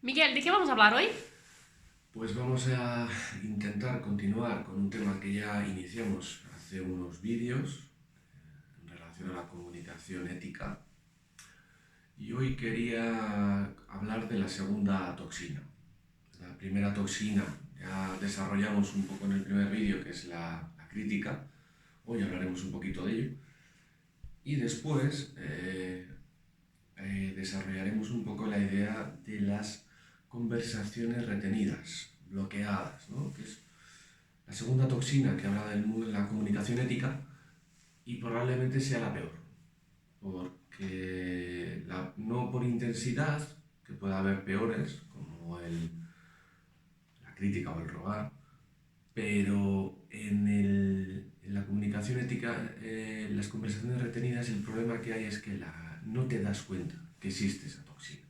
Miguel, ¿de qué vamos a hablar hoy? Pues vamos a intentar continuar con un tema que ya iniciamos hace unos vídeos en relación a la comunicación ética. Y hoy quería hablar de la segunda toxina. La primera toxina ya desarrollamos un poco en el primer vídeo, que es la crítica. Hoy hablaremos un poquito de ello. Y después desarrollaremos un poco la idea de las conversaciones retenidas, bloqueadas, ¿no? Que es la segunda toxina que habla del mundo de la comunicación ética y probablemente sea la peor, porque no por intensidad, que pueda haber peores, como la crítica o el rogar, pero en la comunicación ética, las conversaciones retenidas, el problema que hay es que no te das cuenta que existe esa toxina.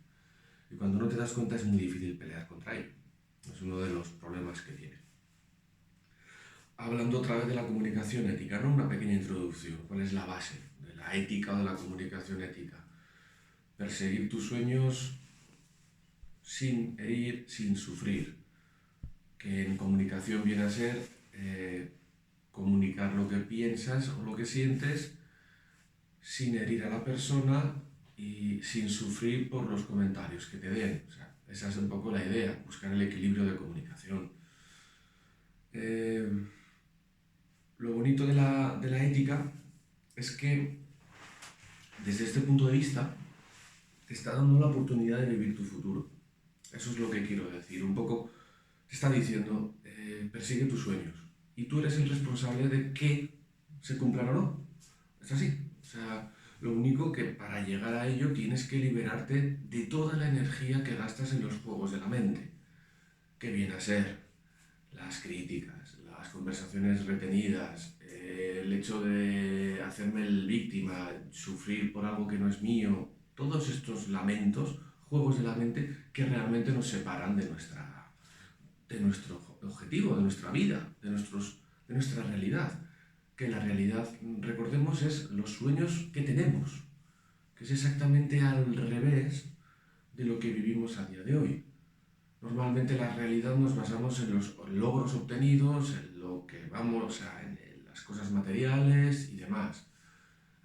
Y cuando no te das cuenta es muy difícil pelear contra ello. Es uno de los problemas que tiene. Hablando otra vez de la comunicación ética, ¿no? Una pequeña introducción. ¿Cuál es la base de la ética o de la comunicación ética? Perseguir tus sueños sin herir, sin sufrir. Que en comunicación viene a ser comunicar lo que piensas o lo que sientes sin herir a la persona y sin sufrir por los comentarios que te den. O sea, esa es un poco la idea, buscar el equilibrio de comunicación. Eh, lo bonito de la ética es que desde este punto de vista te está dando la oportunidad de vivir tu futuro. Eso es lo que quiero decir. Un poco te está diciendo, persigue tus sueños y tú eres el responsable de que se cumplan o no. Es así. O sea, lo único que para llegar a ello tienes que liberarte de toda la energía que gastas en los juegos de la mente, que viene a ser las críticas, las conversaciones retenidas, el hecho de hacerme el víctima, sufrir por algo que no es mío, todos estos lamentos, juegos de la mente que realmente nos separan de nuestro objetivo, de nuestra vida, de nuestra realidad. Que la realidad, recordemos, es los sueños que tenemos, que es exactamente al revés de lo que vivimos a día de hoy. Normalmente la realidad nos basamos en los logros obtenidos, en lo que vamos, o sea, en las cosas materiales y demás.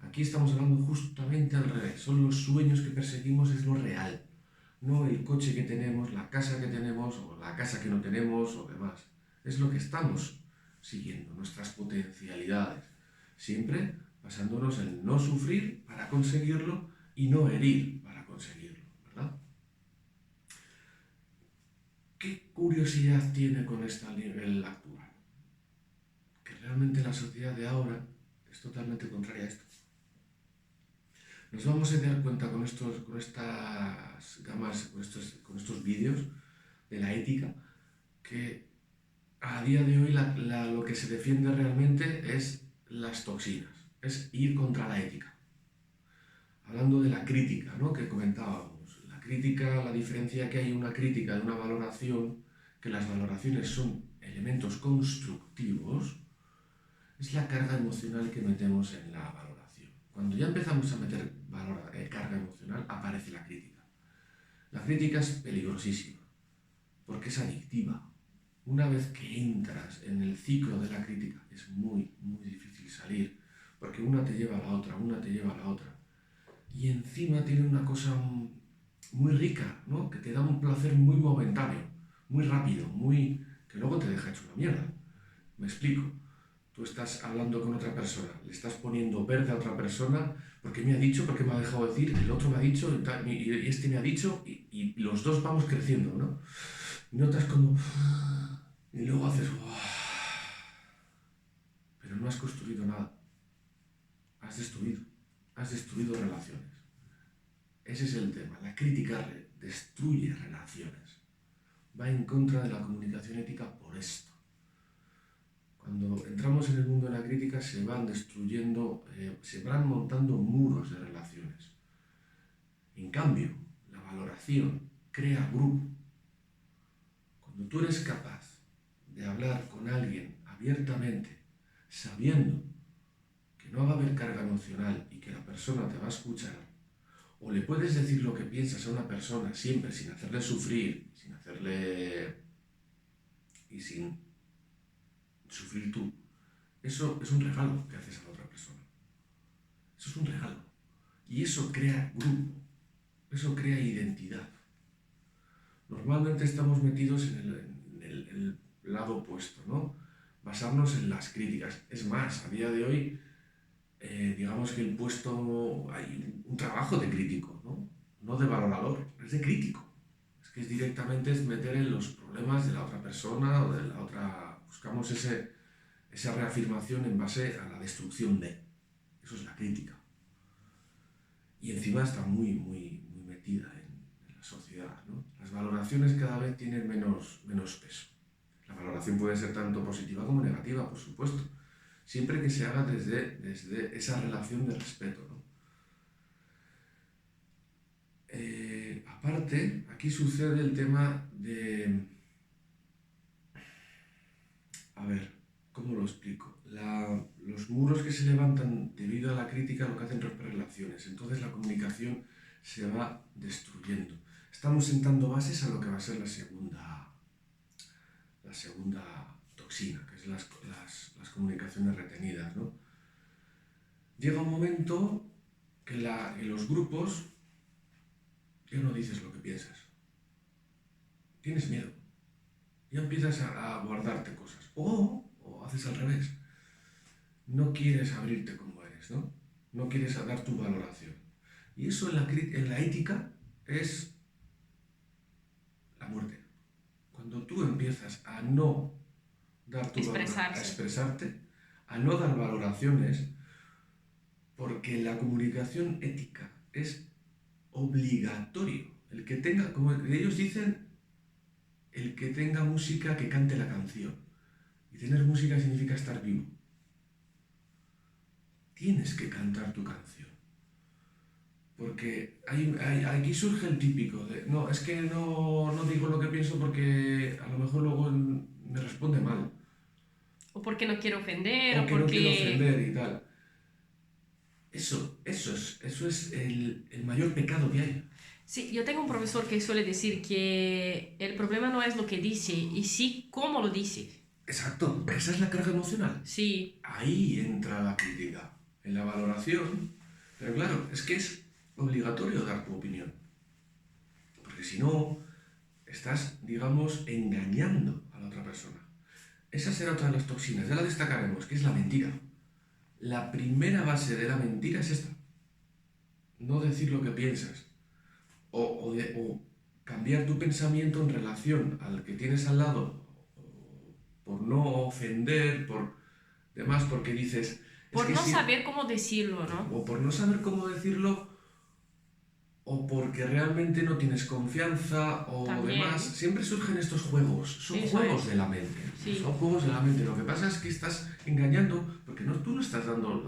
Aquí estamos hablando justamente al revés. Son los sueños que perseguimos, es lo real. No el coche que tenemos, la casa que tenemos, o la casa que no tenemos, o demás. Es lo que estamos siguiendo, nuestras potencialidades. Siempre basándonos en no sufrir para conseguirlo y no herir para conseguirlo, ¿verdad? ¿Qué curiosidad tiene con este nivel actual? Que realmente la sociedad de ahora es totalmente contraria a esto. Nos vamos a dar cuenta con estas gamas, con estos vídeos de la ética, que a día de hoy lo que se defiende realmente es las toxinas, es ir contra la ética. Hablando de la crítica, ¿no? Que comentábamos. La crítica, la diferencia que hay una crítica de una valoración, que las valoraciones son elementos constructivos, es la carga emocional que metemos en la valoración. Cuando ya empezamos a meter carga emocional, aparece la crítica. La crítica es peligrosísima, porque es adictiva. Una vez que entras en el ciclo de la crítica, es muy, muy difícil salir, porque una te lleva a la otra, una te lleva a la otra. Y encima tiene una cosa muy rica, ¿no? Que te da un placer muy momentáneo, muy rápido, que luego te deja hecho una mierda. Me explico. Tú estás hablando con otra persona, le estás poniendo verde a otra persona porque me ha dicho, porque me ha dejado decir, el otro me ha dicho, y este me ha dicho, y los dos vamos creciendo, ¿no? Y notas como... Y luego haces... Pero no has construido nada. Has destruido. Has destruido relaciones. Ese es el tema. La crítica destruye relaciones. Va en contra de la comunicación ética por esto. Cuando entramos en el mundo de la crítica se van destruyendo, se van montando muros de relaciones. En cambio, la valoración crea grupo. Cuando tú eres capaz de hablar con alguien abiertamente, sabiendo que no va a haber carga emocional y que la persona te va a escuchar, o le puedes decir lo que piensas a una persona siempre sin hacerle sufrir, sin hacerle... y sin sufrir tú, eso es un regalo que haces a la otra persona. Eso es un regalo. Y eso crea grupo, eso crea identidad. Normalmente estamos metidos en el lado opuesto, ¿no? Basarnos en las críticas. Es más, a día de hoy, digamos que el puesto, hay un trabajo de crítico, ¿no? No de valorador, es de crítico. Es que es meter en los problemas de la otra persona o de la otra... Buscamos esa reafirmación en base a la destrucción de. Eso es la crítica. Y encima está muy, muy, muy metida en la sociedad, ¿no? Las valoraciones cada vez tienen menos peso. La valoración puede ser tanto positiva como negativa, por supuesto, siempre que se haga desde esa relación de respeto, ¿no? Aparte, aquí sucede el tema de... A ver, ¿cómo lo explico? Los muros que se levantan debido a la crítica lo que hacen romper relaciones. Entonces la comunicación se va destruyendo. Estamos sentando bases a lo que va a ser la segunda toxina, que es las comunicaciones retenidas, ¿no? Llega un momento que en los grupos ya no dices lo que piensas. Tienes miedo. Ya empiezas a guardarte cosas. O haces al revés. No quieres abrirte como eres, ¿no? No quieres dar tu valoración. Y eso en la ética es la muerte. Cuando tú empiezas a no dar tu valoración, a expresarte, a no dar valoraciones, porque la comunicación ética es obligatorio. El que tenga, como ellos dicen, el que tenga música que cante la canción. Y tener música significa estar vivo. Tienes que cantar tu canción. Porque aquí surge el típico de, no, es que no digo lo que pienso porque a lo mejor luego me responde mal. O porque no quiero ofender, o que no quiero ofender y tal. Eso es el mayor pecado que hay. Sí, yo tengo un profesor que suele decir que el problema no es lo que dice, y sí cómo lo dice. Exacto, esa es la carga emocional. Sí. Ahí entra la crítica, en la valoración. Pero claro, es que es obligatorio dar tu opinión. Porque si no, estás, digamos, engañando a la otra persona. Esa será otra de las toxinas, ya la destacaremos, que es la mentira. La primera base de la mentira es esta. No decir lo que piensas. O cambiar tu pensamiento en relación al que tienes al lado, por no ofender, por demás, porque dices... Por no saber cómo decirlo, ¿no? O por no saber cómo decirlo, o porque realmente no tienes confianza, o También. demás. Siempre surgen estos juegos, son juegos de la mente. Sí. Son juegos de la mente. Lo que pasa es que estás engañando, porque tú no estás dando...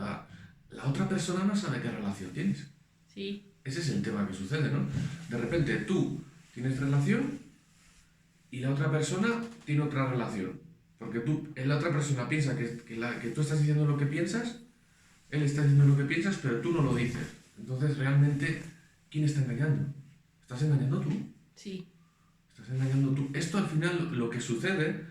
La otra persona no sabe qué relación tienes. Sí. Ese es el tema que sucede, ¿no? De repente tú tienes relación y la otra persona tiene otra relación. Porque la otra persona piensa que tú estás diciendo lo que piensas, él está diciendo lo que piensas, pero tú no lo dices. Entonces, realmente, ¿quién está engañando? ¿Estás engañando tú? Sí. Estás engañando tú. Esto al final lo que sucede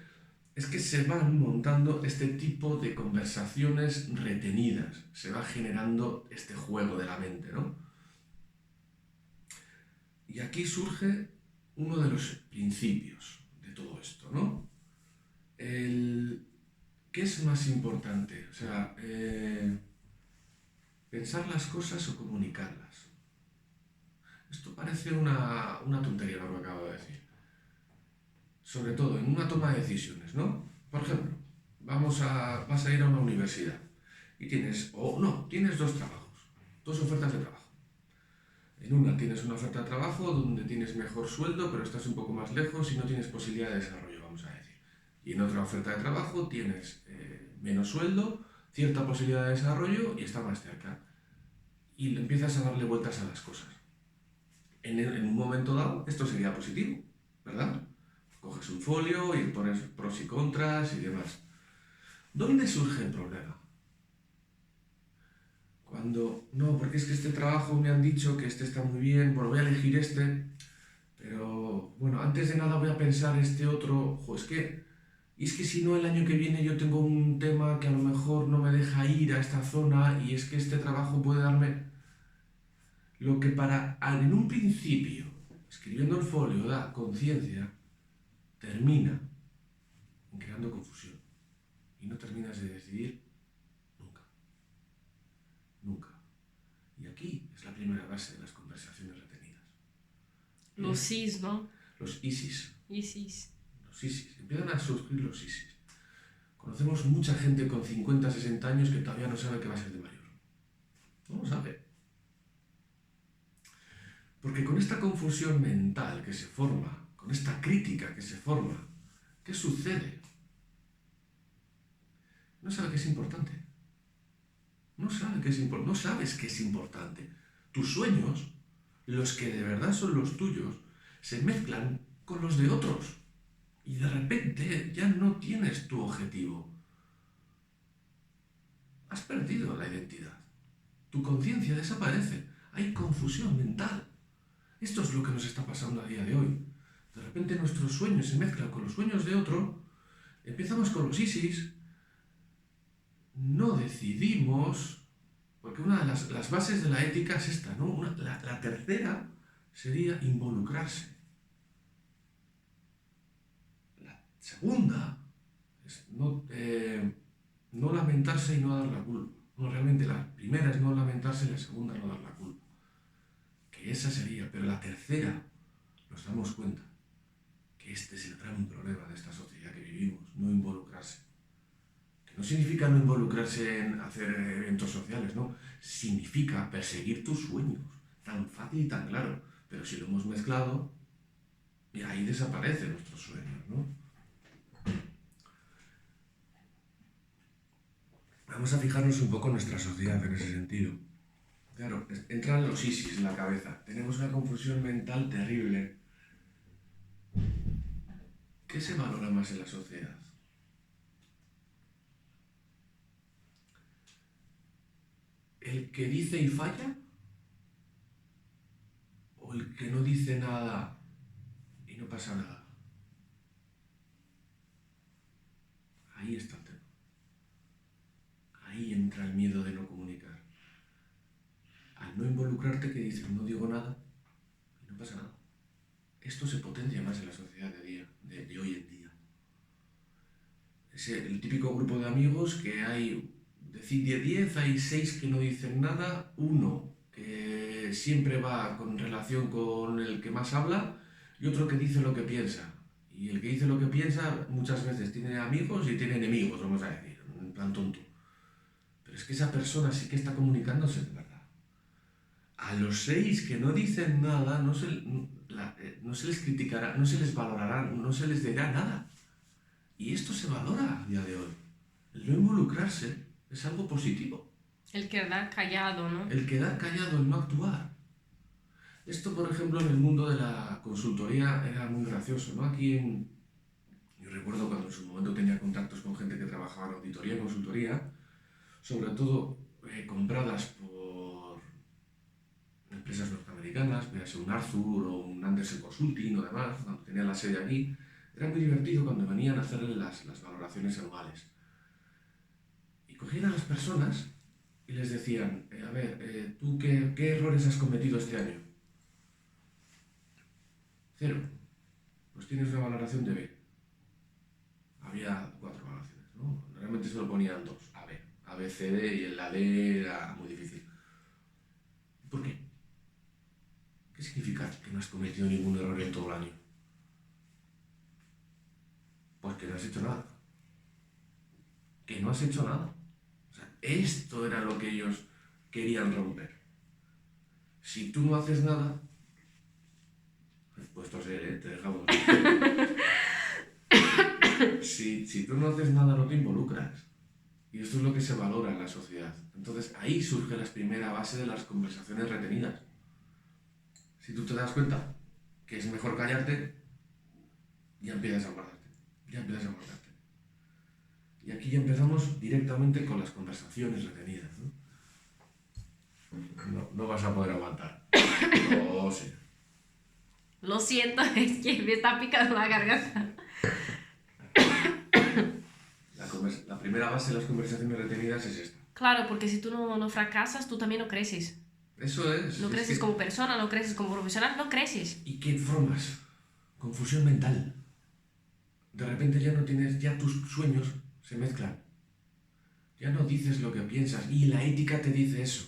es que se van montando este tipo de conversaciones retenidas. Se va generando este juego de la mente, ¿no? Y aquí surge uno de los principios de todo esto, ¿no? ¿Qué es más importante? O sea, pensar las cosas o comunicarlas. Esto parece una tontería lo que acabo de decir. Sobre todo en una toma de decisiones, ¿no? Por ejemplo, vas a ir a una universidad y tienes dos trabajos, dos ofertas de trabajo. En una tienes una oferta de trabajo donde tienes mejor sueldo, pero estás un poco más lejos y no tienes posibilidad de desarrollo, vamos a decir. Y en otra oferta de trabajo tienes menos sueldo, cierta posibilidad de desarrollo y está más cerca. Y le empiezas a darle vueltas a las cosas. En un momento dado, esto sería positivo, ¿verdad? Coges un folio y pones pros y contras y demás. ¿Dónde surge el problema? Cuando, no, porque es que este trabajo me han dicho que este está muy bien, bueno, voy a elegir este, pero bueno, antes de nada voy a pensar este otro, y es que si no el año que viene yo tengo un tema que a lo mejor no me deja ir a esta zona y es que este trabajo puede darme lo que en un principio, escribiendo el folio, da conciencia, termina creando confusión y no terminas de decidir nunca, nunca. Y aquí es la primera base de las conversaciones retenidas. Los sís, ¿no? Los ISIS. ISIS. Los ISIS. Empiezan a surgir los ISIS. Conocemos mucha gente con 50, 60 años que todavía no sabe qué va a ser de mayor. No lo sabe. Porque con esta confusión mental que se forma, con esta crítica que se forma, ¿qué sucede? No sabe que es importante. No sabe que es importante. No sabes que es importante. Tus sueños, los que de verdad son los tuyos, se mezclan con los de otros. Y de repente ya no tienes tu objetivo. Has perdido la identidad. Tu conciencia desaparece. Hay confusión mental. Esto es lo que nos está pasando a día de hoy. De repente nuestros sueños se mezclan con los sueños de otro. Empezamos con los ISIS. No decidimos, porque una de las bases de la ética es esta, ¿no? La tercera sería involucrarse. La segunda es no lamentarse y no dar la culpa. No, realmente la primera es no lamentarse y la segunda no dar la culpa. Que esa sería, pero la tercera nos damos cuenta que este es el gran problema de esta sociedad que vivimos, no involucrarse. No significa no involucrarse en hacer eventos sociales, ¿no? Significa perseguir tus sueños. Tan fácil y tan claro. Pero si lo hemos mezclado, y ahí desaparecen nuestros sueños, ¿no? Vamos a fijarnos un poco en nuestra sociedad en ese sentido. Claro, entran los ISIS en la cabeza. Tenemos una confusión mental terrible. ¿Qué se valora más en la sociedad? ¿El que dice y falla? ¿O el que no dice nada y no pasa nada? Ahí está el tema. Ahí entra el miedo de no comunicar. Al no involucrarte, que dices, no digo nada y no pasa nada. Esto se potencia más en la sociedad de hoy en día. Es el típico grupo de amigos que hay, de 10 hay 6 que no dicen nada, uno que siempre va con relación con el que más habla y otro que dice lo que piensa. Y el que dice lo que piensa muchas veces tiene amigos y tiene enemigos, vamos a decir, en plan tonto. Pero es que esa persona sí que está comunicándose de verdad. A los 6 que no dicen nada no se les criticará, no se les valorará, no se les dirá nada. Y esto se valora a día de hoy. El no involucrarse es algo positivo. El quedar callado, ¿no? El quedar callado, el no actuar. Esto, por ejemplo, en el mundo de la consultoría era muy gracioso, ¿no? Yo recuerdo cuando en su momento tenía contactos con gente que trabajaba en auditoría y consultoría, sobre todo compradas por empresas norteamericanas, véase un Arthur o un Andersen Consulting o demás, cuando tenían la sede aquí. Era muy divertido cuando venían a hacerle las valoraciones anuales. Y cogían a las personas y les decían, a ver, ¿tú qué errores has cometido este año? 0. Pues tienes una valoración de B. Había 4 valoraciones, ¿no? Realmente solo ponían 2, A, B, C, D, y en la D era muy difícil. ¿Por qué? ¿Qué significa que no has cometido ningún error en todo el año? Pues que no has hecho nada. Que no has hecho nada. O sea, esto era lo que ellos querían romper. Si tú no haces nada, puesto a ser, te dejamos. Si tú no haces nada, no te involucras. Y esto es lo que se valora en la sociedad. Entonces ahí surge la primera base de las conversaciones retenidas. Si tú te das cuenta que es mejor callarte, ya empiezas a guardarte. Y aquí ya empezamos directamente con las conversaciones retenidas, ¿no? no vas a poder aguantar. No sé. Lo siento, es que me está picando la garganta. La primera base de las conversaciones retenidas es esta. Claro, porque si tú no fracasas, tú también no creces. Eso es. No Es creces que... como persona, no creces como profesional, no creces. ¿Y qué formas? Confusión mental. De repente ya no tienes, ya tus sueños se mezclan. Ya no dices lo que piensas y la ética te dice eso.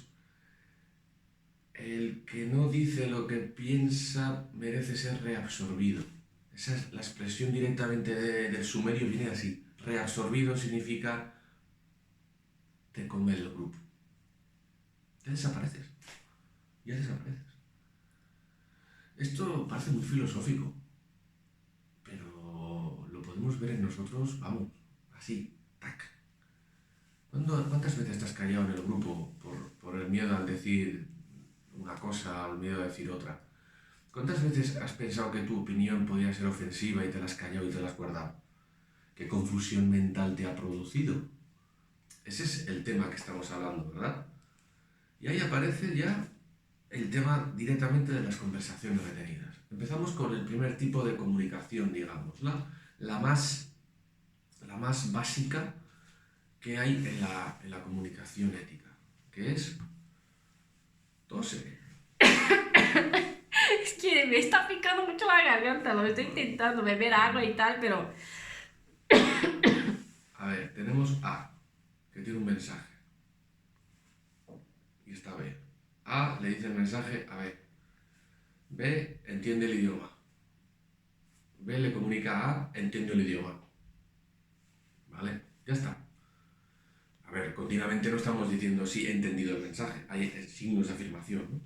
El que no dice lo que piensa merece ser reabsorbido. Esa es la expresión directamente del sumerio, viene así. Reabsorbido significa te come el grupo. Ya desapareces. Ya desapareces. Esto parece muy filosófico, pero lo podemos ver en nosotros, vamos, así, tac. ¿Cuántas veces te has callado en el grupo por el miedo al decir una cosa o el miedo a decir otra? ¿Cuántas veces has pensado que tu opinión podía ser ofensiva y te la has callado y te la has guardado? ¿Qué confusión mental te ha producido? Ese es el tema que estamos hablando, ¿verdad? Y ahí aparece ya el tema directamente de las conversaciones retenidas. Empezamos con el primer tipo de comunicación, digamos, la más básica que hay en la comunicación ética, que es tose. Es que me está picando mucho la garganta, lo estoy intentando beber agua y tal, pero... A ver, tenemos A, que tiene un mensaje, y está B. A le dice el mensaje a B. B entiende el idioma. B le comunica a A, entiendo el idioma. ¿Vale? Ya está. A ver, continuamente no estamos diciendo sí, he entendido el mensaje. Hay signos de afirmación, ¿no?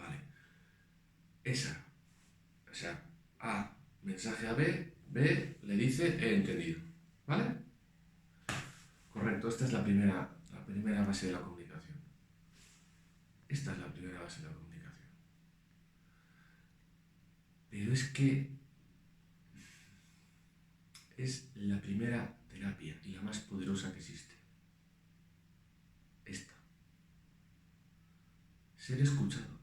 Vale. Esa. O sea, A, mensaje a B, B le dice he entendido. ¿Vale? Correcto, esta es la primera base de la comunicación. Esta es la primera base de la comunicación. Pero es que es la primera terapia y la más poderosa que existe. Esta. Ser escuchado.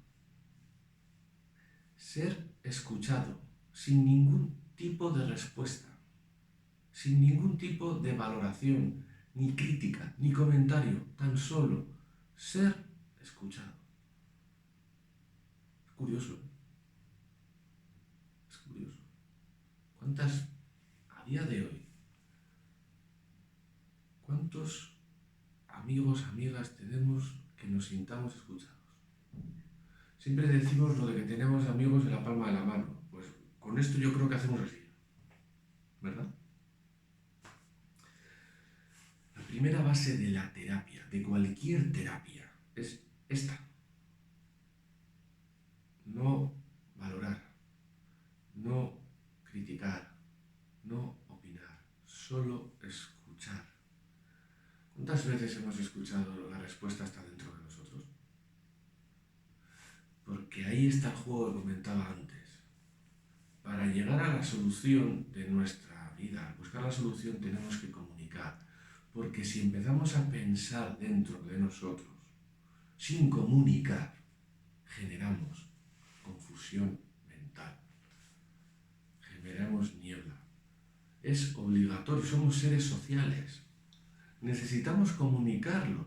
Ser escuchado sin ningún tipo de respuesta, sin ningún tipo de valoración, ni crítica, ni comentario, tan solo ser escuchado. Es curioso, ¿eh? Es curioso. ¿Cuántas, a día de hoy, cuántos amigos, amigas tenemos que nos sintamos escuchados? Siempre decimos lo de que tenemos amigos en la palma de la mano. Pues con esto yo creo que hacemos así, ¿verdad? La primera base de la terapia, de cualquier terapia, es esta. No valorar, no criticar, no opinar, solo escuchar. ¿Cuántas veces hemos escuchado la respuesta está dentro de nosotros? Porque ahí está el juego que comentaba antes. Para llegar a la solución de nuestra vida, al buscar la solución tenemos que comunicar. Porque si empezamos a pensar dentro de nosotros, sin comunicar, generamos confusión mental, generamos niebla. Es obligatorio, somos seres sociales. Necesitamos comunicarlo.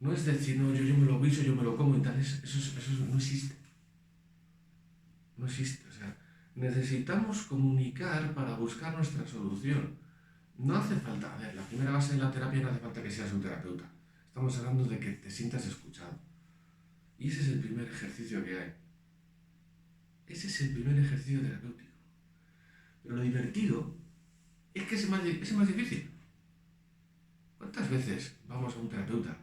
No es decir, no, yo me lo guiso, yo me lo como y tal, eso no existe. No existe, o sea, necesitamos comunicar para buscar nuestra solución. No hace falta, a ver, la primera base de la terapia no hace falta que seas un terapeuta. Estamos hablando de que te sientas escuchado. Y ese es el primer ejercicio que hay. Ese es el primer ejercicio terapéutico. Pero lo divertido es que es más difícil. ¿Cuántas veces vamos a un terapeuta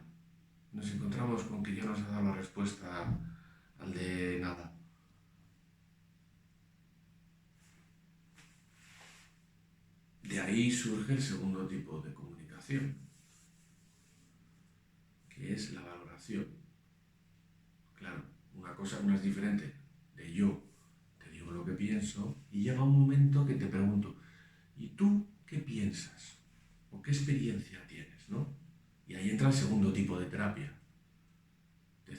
y nos encontramos con que ya nos ha dado la respuesta al de nada? De ahí surge el segundo tipo de comunicación, que es la valoración. Claro, una es diferente de yo te digo lo que pienso y llega un momento que te pregunto, ¿y tú qué piensas? ¿O qué experiencia tienes? ¿No? Y ahí entra el segundo tipo de terapia,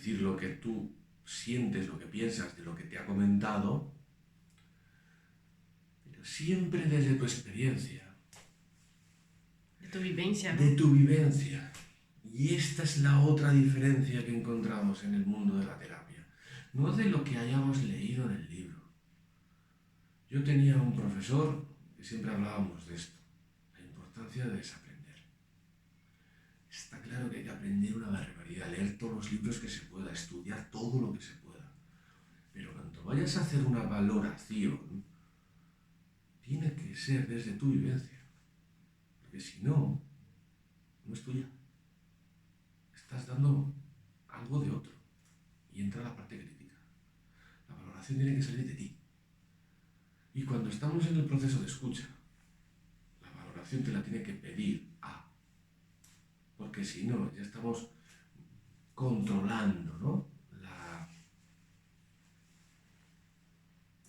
decir lo que tú sientes, lo que piensas de lo que te ha comentado, pero siempre desde tu experiencia. De tu vivencia, ¿no? De tu vivencia. Y esta es la otra diferencia que encontramos en el mundo de la terapia. No de lo que hayamos leído en el libro. Yo tenía un profesor que siempre hablábamos de esto, la importancia de desaprender. Está claro que hay que aprender una barbaridad, leer todos los libros que se pueda, estudiar todo lo que se pueda. Pero cuando vayas a hacer una valoración, tiene que ser desde tu vivencia. Porque si no, no es tuya. Estás dando algo de otro. Y entra la parte crítica. La valoración tiene que salir de ti. Y cuando estamos en el proceso de escucha, la valoración te la tiene que pedir a. Porque si no, ya estamos controlando, ¿no?, la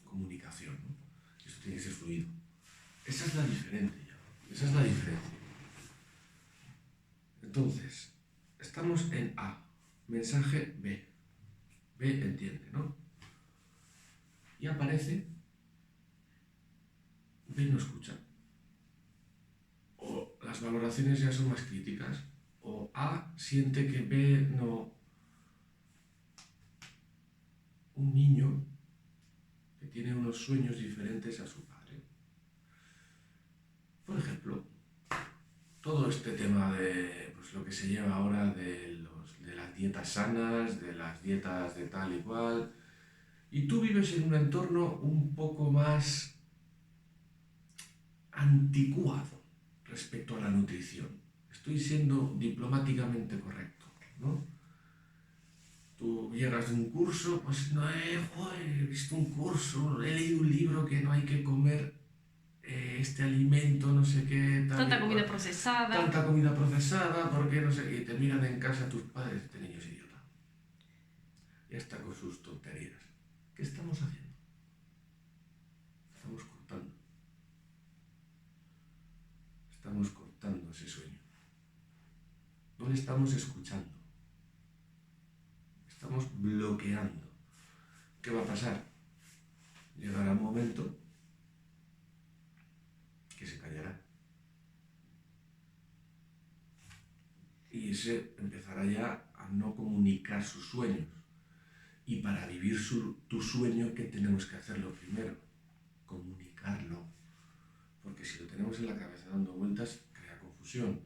comunicación, ¿no? Eso tiene que ser fluido. Esa es la diferencia. Esa es la diferencia. Entonces, estamos en A. Mensaje B. B entiende, ¿no? Y aparece B no escucha. O las valoraciones ya son más críticas. O A siente que B no... Un niño que tiene unos sueños diferentes a su padre. Por ejemplo, todo este tema de pues, lo que se lleva ahora de las dietas sanas, de las dietas de tal y cual, y tú vives en un entorno un poco más anticuado respecto a la nutrición. Estoy siendo diplomáticamente correcto, ¿no? Tú llegas de un curso, pues no he visto un curso, he leído un libro que no hay que comer este alimento, no sé qué, tal. Tanta comida procesada. Tanta comida procesada, porque no sé, y te miran en casa tus padres, este niño es idiota. Ya está con sus tonterías. ¿Qué estamos haciendo? Estamos cortando. Estamos cortando ese sueño. No le estamos escuchando. Estamos bloqueando. ¿Qué va a pasar? Llegará un momento que se callará. Y se empezará ya a no comunicar sus sueños. Y para vivir tu sueño, ¿qué tenemos que hacerlo primero? Comunicarlo. Porque si lo tenemos en la cabeza dando vueltas, crea confusión.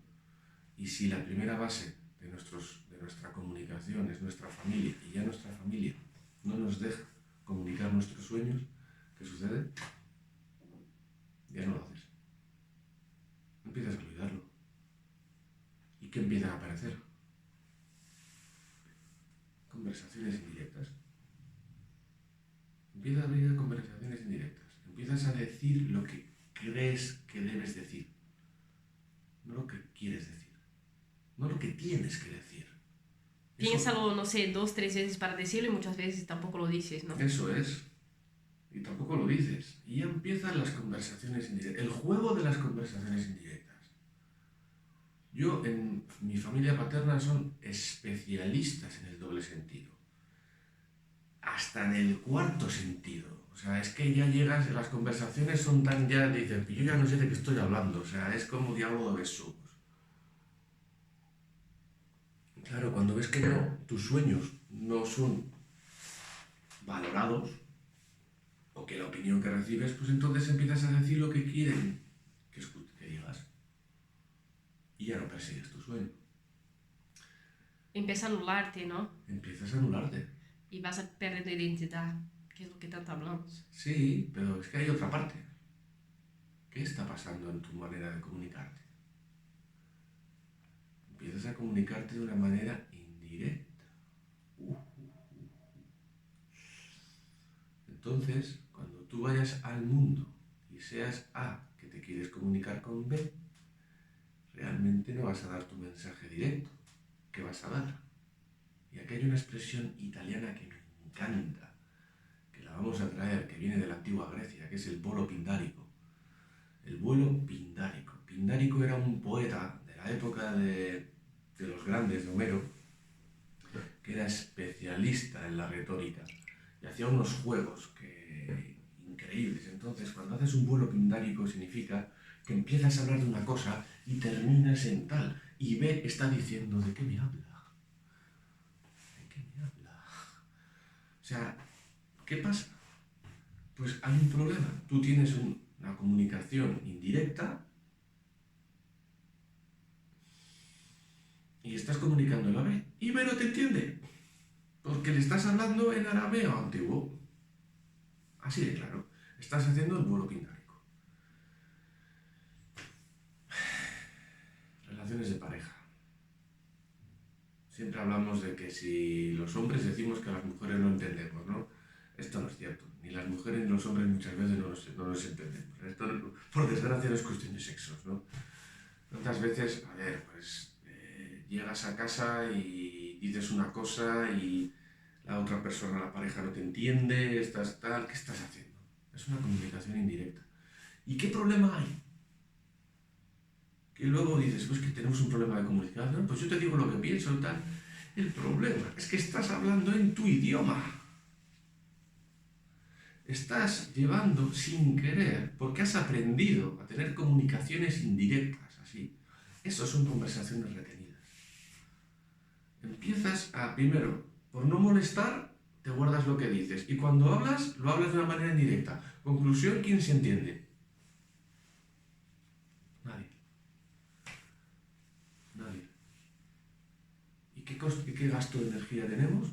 Y si la primera base de nuestra comunicación es nuestra familia, y ya nuestra familia no nos deja comunicar nuestros sueños, ¿qué sucede? Ya no lo haces. Empiezas a olvidarlo. ¿Y qué empiezan a aparecer? Conversaciones indirectas. Empiezas a abrir conversaciones indirectas. Empiezas a decir lo que crees que debes decir. No lo que quieres decir. No lo que tienes que decir. Piénsalo, no sé, 2, 3 veces para decirlo y muchas veces tampoco lo dices, ¿no? Eso es. Y tampoco lo dices. Y ya empiezan las conversaciones indirectas. El juego de las conversaciones indirectas. Yo, en mi familia paterna, son especialistas en el doble sentido. Hasta en el cuarto sentido. O sea, es que ya llegas, las conversaciones son tan ya, dices, yo ya no sé de qué estoy hablando. O sea, es como diálogo de besugos. Claro, cuando ves que no, tus sueños no son valorados, o que la opinión que recibes, pues entonces empiezas a decir lo que quieren que digas. Y ya no persigues tu sueño. Empieza a anularte, ¿no? Empiezas a anularte. Y vas perdiendo identidad, que es lo que tanto hablamos. Sí, pero es que hay otra parte. ¿Qué está pasando en tu manera de comunicarte? Empiezas a comunicarte de una manera indirecta. Entonces, cuando tú vayas al mundo y seas A, que te quieres comunicar con B, realmente no vas a dar tu mensaje directo. ¿Qué vas a dar? Y aquí hay una expresión italiana que me encanta, que la vamos a traer, que viene de la antigua Grecia, que es el vuelo pindárico. El vuelo pindárico. Pindárico era un poeta de la época de los grandes, de Homero, que era especialista en la retórica y hacía unos juegos increíbles. Entonces, cuando haces un vuelo pindárico significa que empiezas a hablar de una cosa y terminas en tal. Y B está diciendo, ¿de qué me habla? ¿De qué me habla? O sea, ¿qué pasa? Pues hay un problema. Tú tienes una comunicación indirecta y estás comunicando en la B. Y B no te entiende, porque le estás hablando en arameo antiguo. Así de claro. Estás haciendo el vuelo pindárico. Relaciones de pareja. Siempre hablamos de que si los hombres decimos que las mujeres no entendemos, ¿no? Esto no es cierto. Ni las mujeres ni los hombres muchas veces no nos entendemos. Esto, por desgracia, no es cuestión de sexos, ¿no? Tantas veces, a ver, pues llegas a casa y dices una cosa y la otra persona, la pareja, no te entiende, estás tal, ¿qué estás haciendo? Es una comunicación indirecta. ¿Y qué problema hay? Que luego dices, pues que tenemos un problema de comunicación, pues yo te digo lo que pienso y tal. El problema es que estás hablando en tu idioma. Estás llevando sin querer, porque has aprendido a tener comunicaciones indirectas, así. Eso son conversaciones retenidas. Empiezas a, primero, por no molestar, te guardas lo que dices. Y cuando hablas, lo hablas de una manera indirecta. Conclusión, ¿quién se entiende? Nadie. Nadie. ¿Y qué gasto de energía tenemos?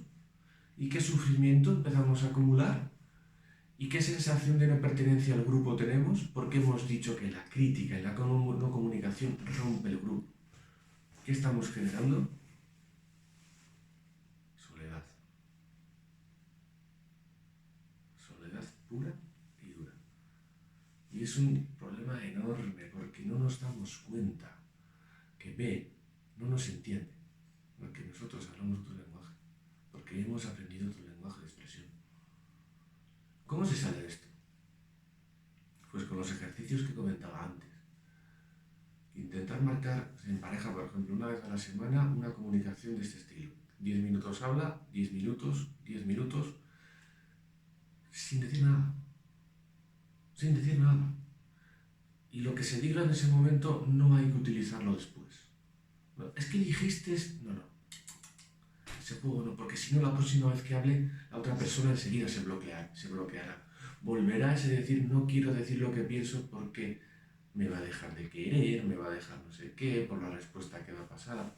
¿Y qué sufrimiento empezamos a acumular? ¿Y qué sensación de no pertenencia al grupo tenemos? Porque hemos dicho que la crítica y la no comunicación rompe el grupo. ¿Qué estamos generando? Soledad. Soledad pura y dura. Y es un problema enorme porque no nos damos cuenta que B no nos entiende, porque nosotros hablamos otro lenguaje, porque hemos aprendido otro lenguaje de expresión. ¿Cómo se sale de esto? Pues con los ejercicios que comentaba antes. Intentar marcar en pareja, por ejemplo, una vez a la semana, una comunicación de este estilo. 10 minutos habla, 10 minutos, sin decir nada. Sin decir nada. Y lo que se diga en ese momento no hay que utilizarlo después. No, es que dijiste... No. Ese juego no, porque si no, la próxima vez que hable, la otra persona enseguida se bloqueará. Volverá a decir, no quiero decir lo que pienso porque me va a dejar de querer, me va a dejar no sé qué, por la respuesta que va a pasar.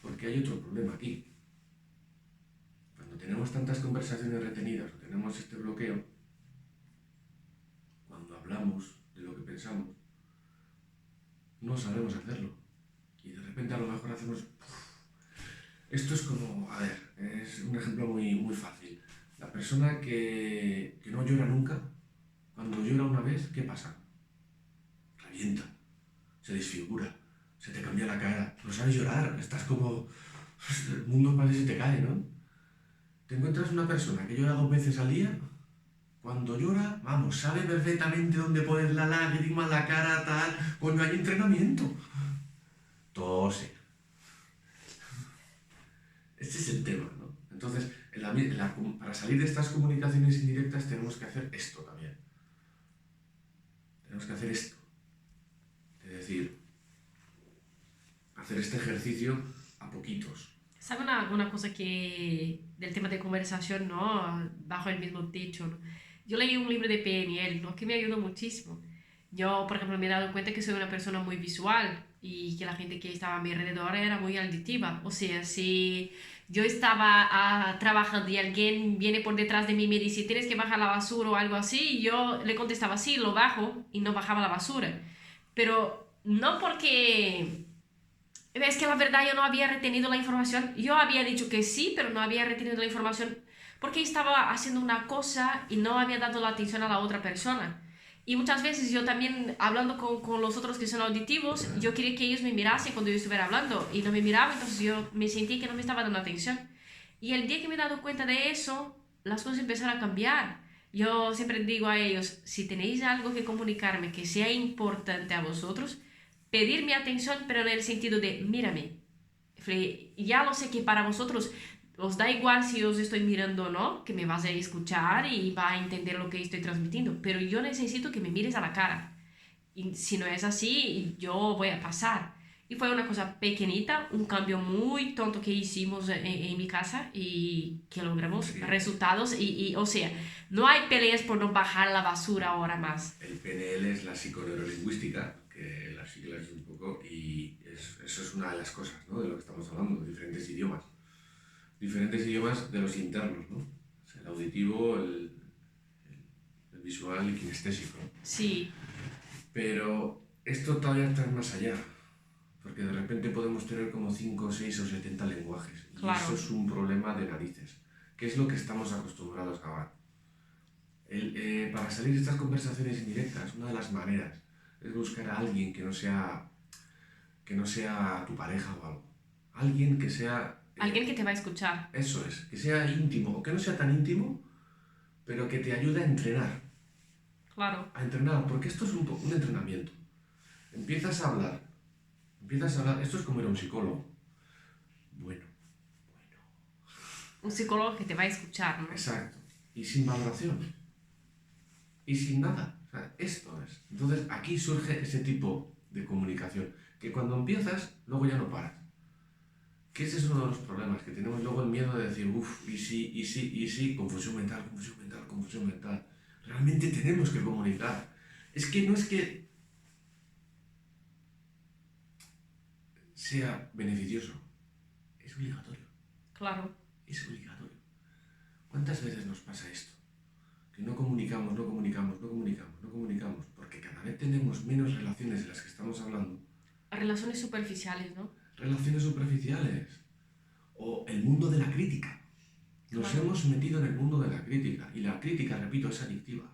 Porque hay otro problema aquí. Cuando tenemos tantas conversaciones retenidas o tenemos este bloqueo, cuando hablamos de lo que pensamos, no sabemos hacerlo. Y de repente a lo mejor hacemos... Esto es como, a ver, es un ejemplo muy fácil. La persona que no llora nunca, cuando llora una vez, ¿qué pasa? Revienta, se desfigura, se te cambia la cara, no sabes llorar, estás como... El mundo parece que se te cae, ¿no? Te encuentras una persona que llora 2 veces al día, cuando llora, vamos, sabe perfectamente dónde poner la lágrima, la cara, tal, cuando hay entrenamiento. Tose. Este es el tema, ¿no? Entonces, para salir de estas comunicaciones indirectas tenemos que hacer esto también. Tenemos que hacer esto. Es decir, hacer este ejercicio a poquitos. ¿Sabe una cosa que del tema de conversación, ¿no? Bajo el mismo techo, ¿no? Yo leí un libro de PNL, ¿no? Que me ayudó muchísimo. Yo, por ejemplo, me he dado cuenta que soy una persona muy visual y que la gente que estaba a mi alrededor era muy auditiva. O sea, si yo estaba trabajando y alguien viene por detrás de mí y me dice, tienes que bajar la basura o algo así, yo le contestaba, sí, lo bajo, y no bajaba la basura. Pero no porque... Es que la verdad yo no había retenido la información. Yo había dicho que sí, pero no había retenido la información porque estaba haciendo una cosa y no había dado la atención a la otra persona. Y muchas veces yo también, hablando con los otros que son auditivos, yo quería que ellos me mirasen cuando yo estuviera hablando y no me miraban, entonces yo me sentí que no me estaba dando atención. Y el día que me he dado cuenta de eso, las cosas empezaron a cambiar. Yo siempre digo a ellos, si tenéis algo que comunicarme que sea importante a vosotros, pedir mi atención, pero en el sentido de, mírame. Ya lo sé que para vosotros Os da igual si os estoy mirando o no, que me vas a escuchar y va a entender lo que estoy transmitiendo, pero yo necesito que me mires a la cara. Y si no es así, yo voy a pasar. Y fue una cosa pequeñita, un cambio muy tonto que hicimos en mi casa y que logramos Sí. resultados. O sea, no hay peleas por no bajar la basura ahora más. El PNL es la psiconeurolingüística, que las siglas un poco, y eso es una de las cosas, ¿no? De lo que estamos hablando, diferentes idiomas. Diferentes idiomas de los internos, ¿no? O sea, el auditivo, el visual y kinestésico. Sí, Pero esto todavía está más allá, porque de repente podemos tener como 5, 6 o 70 lenguajes. Y claro. eso es un problema de narices, que es lo que estamos acostumbrados a ver. Para salir de estas conversaciones indirectas, una de las maneras es buscar a alguien que no sea tu pareja o algo. Alguien que sea... Alguien que te va a escuchar. Eso es, que sea íntimo, o que no sea tan íntimo, pero que te ayude a entrenar. Claro. A entrenar, porque esto es un entrenamiento. Empiezas a hablar, esto es como ir a un psicólogo. Bueno. Un psicólogo que te va a escuchar, ¿no? Exacto. Y sin valoración. Y sin nada. O sea, esto es. Entonces aquí surge ese tipo de comunicación, que cuando empiezas, luego ya no paras. Que ese es uno de los problemas, que tenemos luego el miedo de decir, uff, y sí, confusión mental. Realmente tenemos que comunicar. Es que no es que sea beneficioso, es obligatorio. Claro. Es obligatorio. ¿Cuántas veces nos pasa esto? Que no comunicamos, porque cada vez tenemos menos relaciones de las que estamos hablando. Relaciones superficiales, ¿no? Relaciones superficiales. O el mundo de la crítica. Nos hemos metido en el mundo de la crítica. Y la crítica, repito, es adictiva.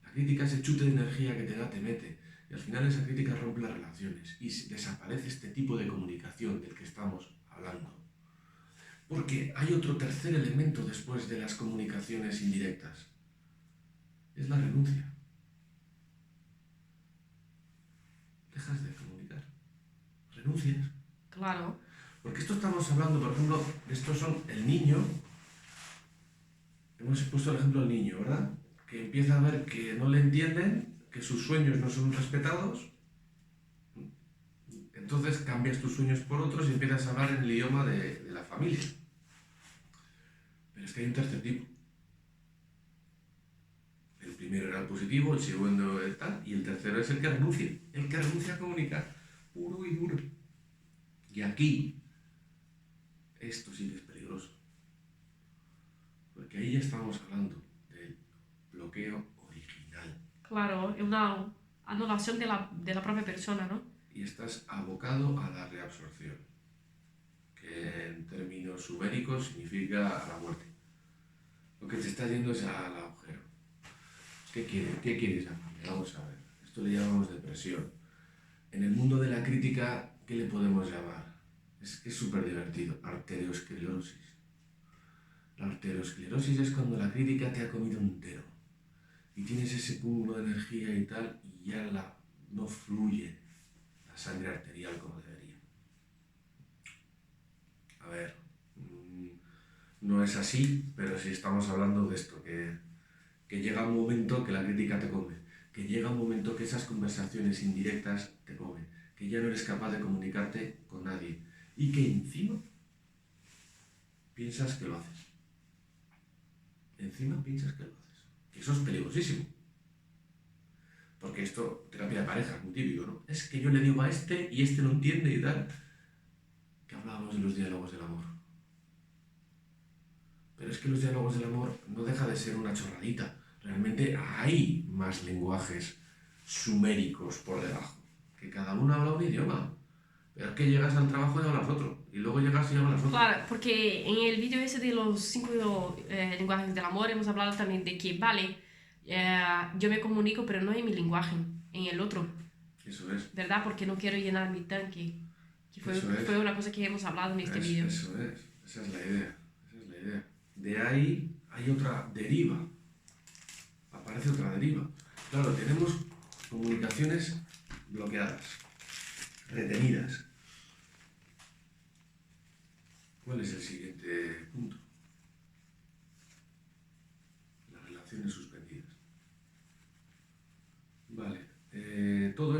La crítica, ese chute de energía que te da, te mete. Y al final esa crítica rompe las relaciones. Y desaparece este tipo de comunicación del que estamos hablando. Porque hay otro tercer elemento después de las comunicaciones indirectas. Es la renuncia. Dejas de comunicar. Renuncias. Claro. Porque esto estamos hablando, por ejemplo, estos son el niño. Hemos puesto el ejemplo del niño, ¿verdad? Que empieza a ver que no le entienden, que sus sueños no son respetados. Entonces cambias tus sueños por otros y empiezas a hablar en el idioma de la familia. Pero es que hay un tercer tipo. El primero era el positivo, el segundo el tal, y el tercero es el que renuncia. El que renuncia a comunicar. Puro y duro. Y aquí, esto sí que es peligroso. Porque ahí ya estamos hablando del bloqueo original. Claro, es una anulación de la propia persona, ¿no? Y estás abocado a la reabsorción, que en términos suméricos significa a la muerte. Lo que te está yendo es al agujero. ¿Qué quieres llamarle? Vamos a ver. Esto le llamamos depresión. En el mundo de la crítica, ¿qué le podemos llamar? Es que es súper divertido. Arteriosclerosis. La arteriosclerosis es cuando la crítica te ha comido entero. Y tienes ese cúmulo de energía y tal, y ya no fluye la sangre arterial como debería. A ver, no es así, pero sí estamos hablando de esto, que llega un momento que la crítica te come, que llega un momento que esas conversaciones indirectas te comen, que ya no eres capaz de comunicarte con nadie y que encima piensas que lo haces. Que eso es peligrosísimo. Porque esto, terapia de pareja, es muy típico, ¿no? Es que yo le digo a este y este no entiende y tal. Que hablábamos de los diálogos del amor. Pero es que los diálogos del amor no deja de ser una chorradita. Realmente hay más lenguajes suméricos por debajo. Que cada uno habla un idioma. Pero es que llegas al trabajo y hablas otro. Y luego llegas y hablas otro. Claro, porque en el vídeo ese de los 5 lenguajes del amor hemos hablado también de que, vale, yo me comunico, pero no en mi lenguaje, en el otro. Eso es. ¿Verdad? Porque no quiero llenar mi tanque. Que fue una cosa que hemos hablado en este vídeo. Eso es. Esa es la idea. De ahí hay otra deriva. Aparece otra deriva. Claro, tenemos comunicaciones bloqueadas, retenidas. ¿Cuál es el siguiente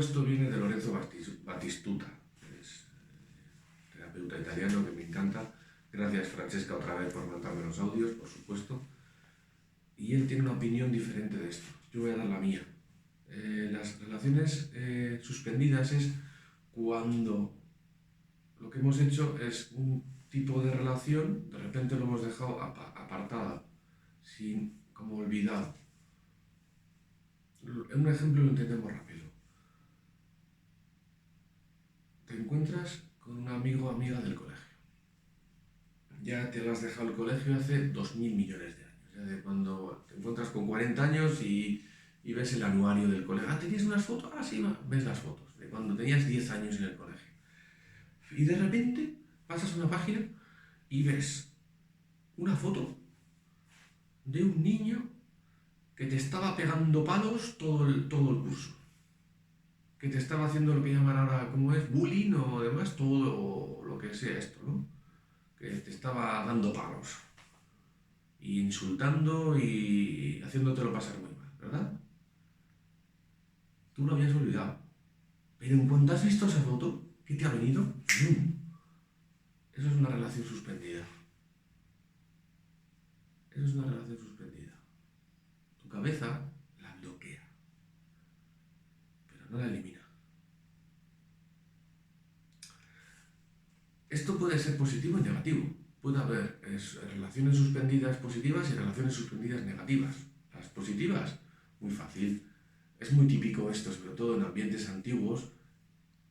esto viene de Lorenzo Batistuta, que es terapeuta italiano que me encanta. Gracias, Francesca, otra vez por mandarme los audios, por supuesto. Y él tiene una opinión diferente de esto. Yo voy a dar la mía. Las relaciones suspendidas es cuando lo que hemos hecho es un tipo de relación, de repente lo hemos dejado apartada, como olvidado. En un ejemplo lo entendemos rápido. Te encuentras con un amigo o amiga del colegio. Ya te lo has dejado el colegio hace 2000 millones de años. Ya de cuando te encuentras con 40 años y ves el anuario del colegio. ¿Tenías unas fotos? Sí, ves las fotos. De cuando tenías 10 años en el colegio. Y de repente pasas una página y ves una foto de un niño que te estaba pegando palos todo el curso. Que te estaba haciendo lo que llaman ahora, ¿cómo es? Bullying o demás, todo lo que sea esto, ¿no? Que te estaba dando palos. Y insultando y haciéndotelo pasar muy mal, ¿verdad? Tú lo habías olvidado. Pero en cuanto has visto esa foto, ¿qué te ha venido? ¡Bum! Eso es una relación suspendida. Eso es una relación suspendida. Tu cabeza la bloquea, pero no la elimina. Esto puede ser positivo y negativo. Puede haber relaciones suspendidas positivas y relaciones suspendidas negativas. Las positivas, muy fácil. Es muy típico esto, sobre todo en ambientes antiguos,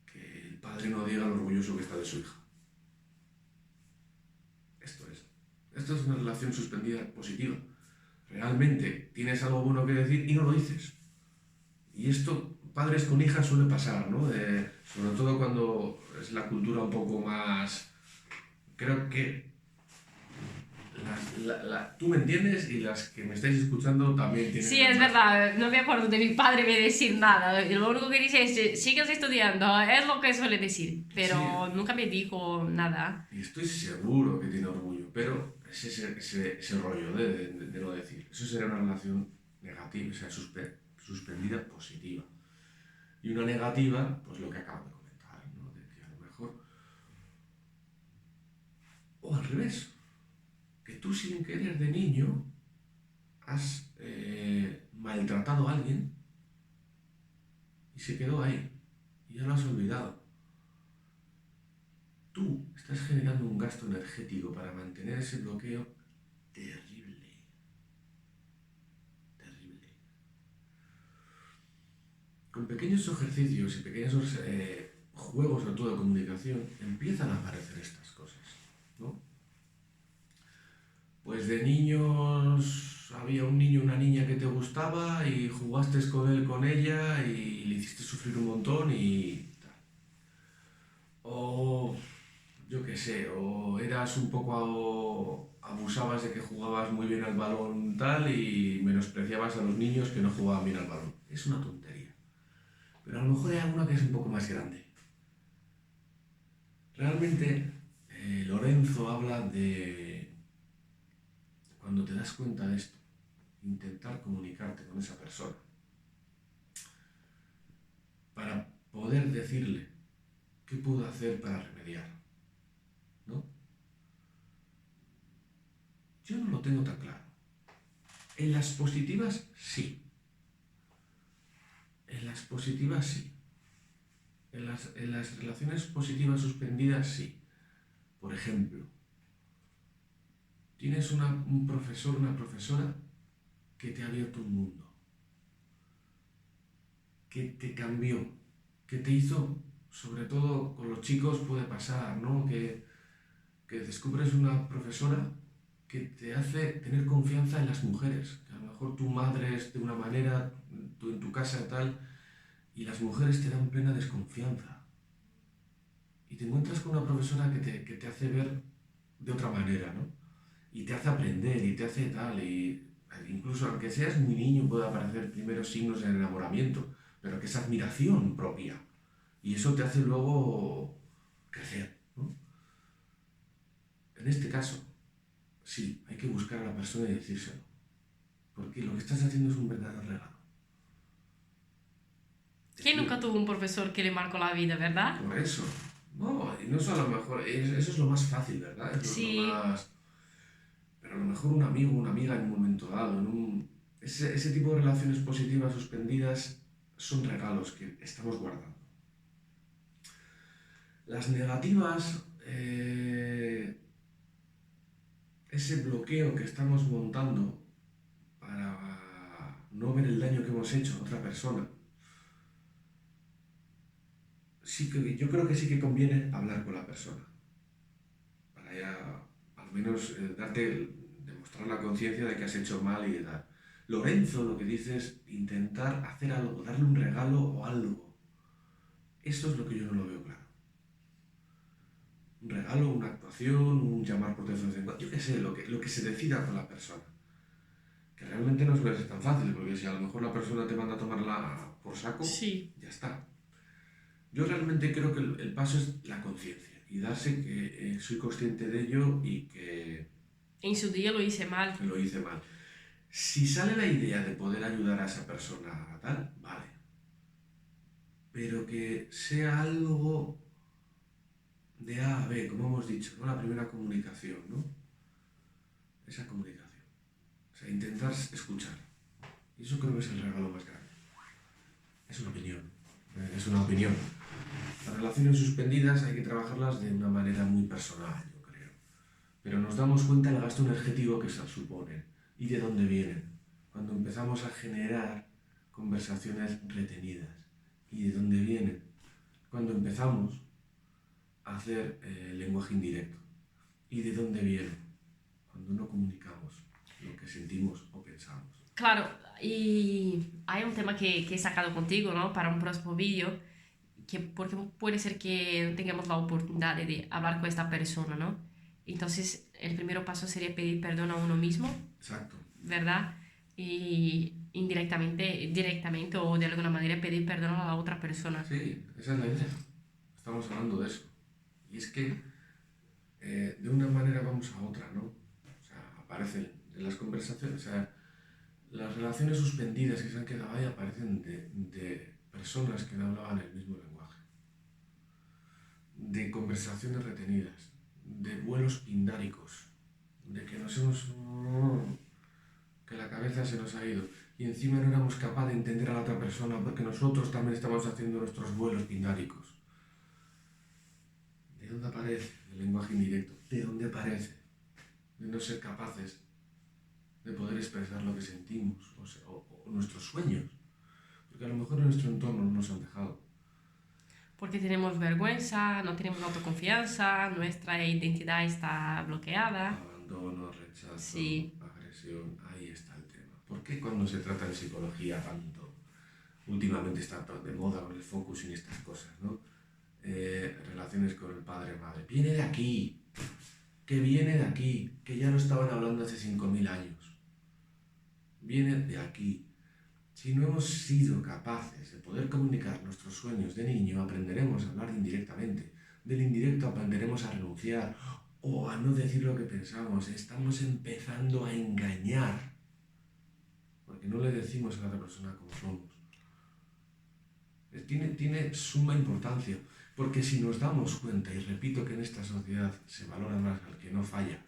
que el padre no diga lo orgulloso que está de su hija. Esto es una relación suspendida positiva. Realmente tienes algo bueno que decir y no lo dices. Y esto, padres con hijas, suele pasar, ¿no? Sobre todo cuando es la cultura un poco más... Creo que tú me entiendes y las que me estáis escuchando también tienen... Sí, es verdad, no me acuerdo de mi padre me decir nada. Lo único que dice es, sigues estudiando, es lo que suele decir, pero Sí, nunca me dijo nada. y estoy seguro que tiene orgullo, pero es ese rollo de no decir. Eso sería una relación negativa, o sea, suspendida positiva. Y una negativa, pues lo que acabo de comentar, ¿no? De que a lo mejor... O al revés, que tú sin querer de niño has maltratado a alguien y se quedó ahí y ya lo has olvidado. Tú estás generando un gasto energético para mantener ese bloqueo terrible, terrible. Con pequeños ejercicios y pequeños juegos, sobre todo de comunicación, empiezan a aparecer estas cosas, ¿no? Pues de niños había un niño o una niña que te gustaba y jugaste con él, con ella y le hiciste sufrir un montón y tal. O yo qué sé, o eras un poco abusabas de que jugabas muy bien al balón tal y menospreciabas a los niños que no jugaban bien al balón. Es una tontería. Pero a lo mejor hay alguna que es un poco más grande. Realmente, Lorenzo habla de cuando te das cuenta de esto, intentar comunicarte con esa persona para poder decirle qué puedo hacer para remediar, ¿no? Yo no lo tengo tan claro. En las positivas, sí. En las positivas, sí. En las relaciones positivas suspendidas, sí. Por ejemplo, tienes un profesor, una profesora que te ha abierto un mundo, que te cambió, que te hizo, sobre todo con los chicos puede pasar, ¿no? Que descubres una profesora que te hace tener confianza en las mujeres, que a lo mejor tu madre es de una manera, tú en tu casa tal, y las mujeres te dan plena desconfianza. Y te encuentras con una profesora que te hace ver de otra manera, ¿no? Y te hace aprender y te hace tal, y incluso aunque seas muy niño puede aparecer primeros signos de enamoramiento, pero que es admiración propia. Y eso te hace luego crecer, ¿no? En este caso, sí, hay que buscar a la persona y decírselo. Porque lo que estás haciendo es un verdadero regalo. Es ¿Quién que nunca tuvo un profesor que le marcó la vida, verdad? por eso, no, y no es a lo mejor, eso es lo más fácil, ¿verdad? Eso es lo Sí, más... Pero a lo mejor un amigo, una amiga en un momento dado, ese tipo de relaciones positivas suspendidas son regalos que estamos guardando. Las negativas, ese bloqueo que estamos montando para no ver el daño que hemos hecho a otra persona, sí que, yo creo que sí que conviene hablar con la persona, para ya al menos demostrar la conciencia de que has hecho mal y de tal. Lorenzo lo que dice es intentar hacer algo, darle un regalo o algo. Eso es lo que yo no lo veo claro. Un regalo, una actuación, un llamar por teléfono de vez en cuando, yo qué sé, lo que se decida con la persona. Que realmente no suele ser tan fácil, porque si a lo mejor la persona te manda a tomarla por saco, sí. ya está. Yo realmente creo que el paso es la conciencia y darse que soy consciente de ello y que En su día lo hice mal. lo hice mal. Si sale la idea de poder ayudar a esa persona a tal, vale. Pero que sea algo de A a B, como hemos dicho, ¿no? La primera comunicación, ¿no? Esa comunicación. O sea, intentar escuchar. Y eso creo que es el regalo más grande. Es una opinión. Es una opinión. Las relaciones suspendidas hay que trabajarlas de una manera muy personal, yo creo. Pero nos damos cuenta del gasto energético que se suponen y de dónde vienen. Cuando empezamos a generar conversaciones retenidas. ¿Y de dónde vienen? Cuando empezamos a hacer lenguaje indirecto. ¿Y de dónde vienen? Cuando no comunicamos lo que sentimos o pensamos. Claro, y hay un tema que he sacado contigo, ¿no? Para un próximo vídeo, que porque puede ser que no tengamos la oportunidad de hablar con esta persona, ¿no? Entonces, el primer paso sería pedir perdón a uno mismo, Exacto. ¿verdad? Y indirectamente, directamente o de alguna manera pedir perdón a la otra persona. Sí, esa es la idea. Estamos hablando de eso. Y es que de una manera vamos a otra, ¿no? O sea, aparecen en las conversaciones, o sea, las relaciones suspendidas que se han quedado ahí aparecen de personas que no hablaban el mismo lenguaje, de conversaciones retenidas, de vuelos pindáricos, de que nos hemos... que la cabeza se nos ha ido y encima no éramos capaces de entender a la otra persona porque nosotros también estamos haciendo nuestros vuelos pindáricos. ¿De dónde aparece el lenguaje indirecto? ¿De dónde aparece? De no ser capaces de poder expresar lo que sentimos o nuestros sueños. Porque a lo mejor en nuestro entorno no nos han dejado. Porque tenemos vergüenza, no tenemos autoconfianza, nuestra identidad está bloqueada. Abandono, rechazo, Sí, agresión, ahí está el tema. ¿Por qué cuando se trata de psicología tanto? Últimamente está tan de moda con el focusing y estas cosas, ¿no? Relaciones con el padre-madre. Viene de aquí, que viene de aquí, que ya lo estaban hablando hace 5.000 años. Viene de aquí. Si no hemos sido capaces de poder comunicar nuestros sueños de niño, aprenderemos a hablar indirectamente. Del indirecto aprenderemos a renunciar o a no decir lo que pensamos. Estamos empezando a engañar porque no le decimos a la otra persona cómo somos. Tiene suma importancia, porque si nos damos cuenta, y repito que en esta sociedad se valora más al que no falla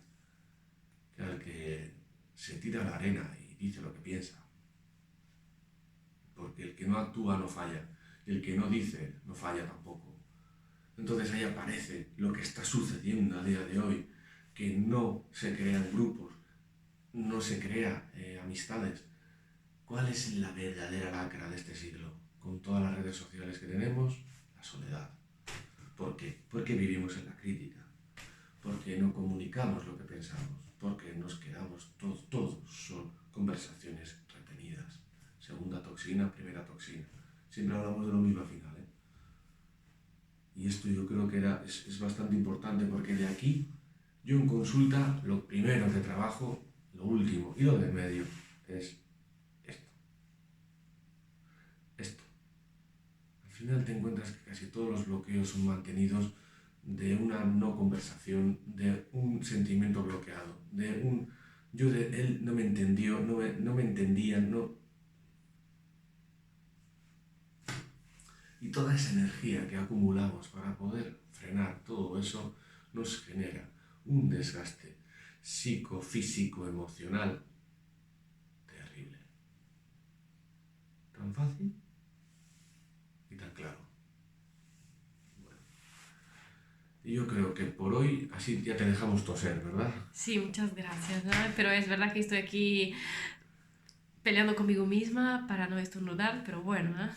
que al que se tira a la arena y dice lo que piensa, porque el que no actúa no falla, y el que no dice no falla tampoco. Entonces ahí aparece lo que está sucediendo a día de hoy, que no se crean grupos, no se crean amistades. ¿Cuál es la verdadera lacra de este siglo? Con todas las redes sociales que tenemos, la soledad. ¿Por qué? Porque vivimos en la crítica, porque no comunicamos lo que pensamos, porque nos quedamos, todos son conversaciones retenidas. Segunda toxina, primera toxina. Siempre hablamos de lo mismo al final, ¿eh? Y esto yo creo que es bastante importante porque de aquí, yo en consulta, lo primero que trabajo, lo último y lo de medio es esto. Al final te encuentras que casi todos los bloqueos son mantenidos de una no conversación, de un sentimiento bloqueado, de un yo de él no me entendió, no me entendía, no. Y toda esa energía que acumulamos para poder frenar todo eso nos genera un desgaste psicofísico, emocional terrible. Tan fácil y tan claro. Bueno, y yo creo que por hoy así ya te dejamos toser, ¿verdad? Sí, muchas gracias, ¿no? Pero es verdad que estoy aquí peleando conmigo misma para no estornudar, pero bueno, ¿eh?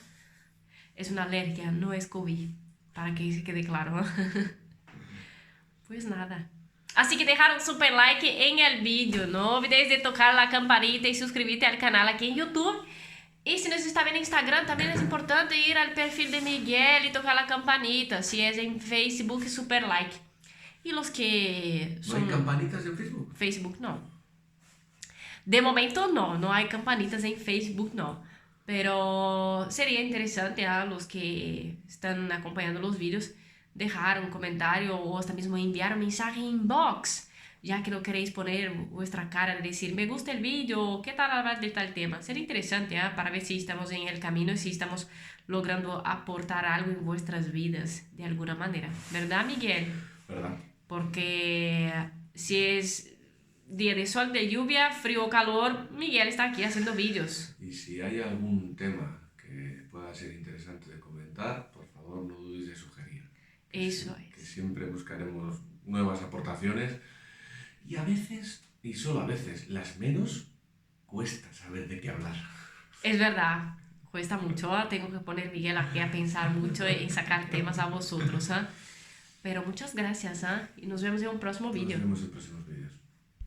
Es una alergia, no es COVID, para que se quede claro. Pues nada. Así que dejar un super like en el vídeo. No olvides de tocar la campanita y suscribirte al canal aquí en YouTube. Y si nos está viendo en Instagram, también es importante ir al perfil de Miguel y tocar la campanita. Si es en Facebook, super like. Y los que ¿No hay campanitas en Facebook? Facebook no. De momento no hay campanitas en Facebook no. Pero sería interesante a los que están acompañando los vídeos dejar un comentario o hasta mismo enviar un mensaje en inbox, ya que no queréis poner vuestra cara de decir me gusta el vídeo, qué tal hablar de tal tema. Sería interesante para ver si estamos en el camino y si estamos logrando aportar algo en vuestras vidas de alguna manera. ¿Verdad, Miguel? ¿Verdad? Porque si es día de sol, de lluvia, frío o calor, Miguel está aquí haciendo vídeos. Y si hay algún tema que pueda ser interesante de comentar, por favor no dudéis de sugerir. Eso Que siempre buscaremos nuevas aportaciones y a veces, y solo a veces, las menos, cuesta saber de qué hablar. Es verdad, cuesta mucho, tengo que poner Miguel aquí a pensar mucho y sacar temas a vosotros, ¿eh? Pero muchas gracias, y nos vemos en un próximo vídeo. Nos vemos en próximos vídeos.